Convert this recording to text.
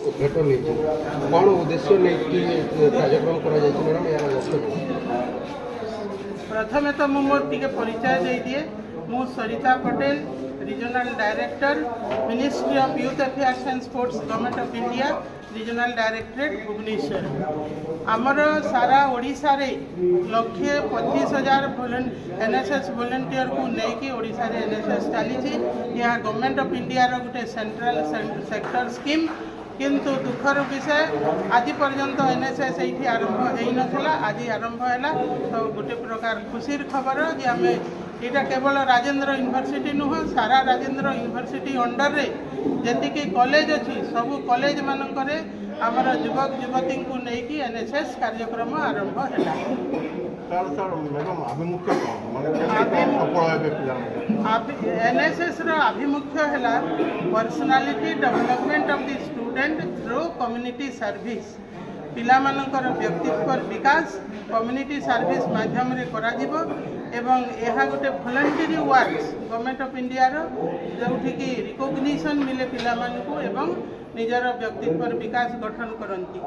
उद्घाटन नहीं कौन उद्देश्य नहीं कार्यक्रम करा मैडम यार प्रथम तो मुझे परिचय दे दिए मु Sarita Patel regional director ministry of youth affairs and sports government of India regional directorate Bhubaneswar आमर सारा ओडिशा रे 1,25,000 एनएसएस वॉलंटियर को लेकिन ओडिशा रे एनएसएस चली यह गवर्नमेंट ऑफ इंडिया रो गोटे सेंट्रल सेक्टर स्कीम किंतु दुखर विषय आज पर्यंत एनएसएस ये आरंभ हो नाला आज आरंभ है तो गोटे प्रकार खुशीर खबर जे आम यहाँ केवल राजेंद्र यूनिवर्सिटी नुह सारा राजेंद्र यूनिवर्सिटी अंडर रे जी कॉलेज अच्छी सबू कॉलेज मानक आमर युवक युवती को लेकिन एनएसएस कार्यक्रम आरंभ है एनएसएस आभिमुख्य है personality development of the student through community service पिला मानकर व्यक्तित्व विकास कम्युनिटी सर्विस माध्यम रे करा जिवो एवं यह गोटे voluntary works government of India जो रिकग्निशन मिले पिला मानकु एवं निजर व्यक्तित्व विकास गठन करती।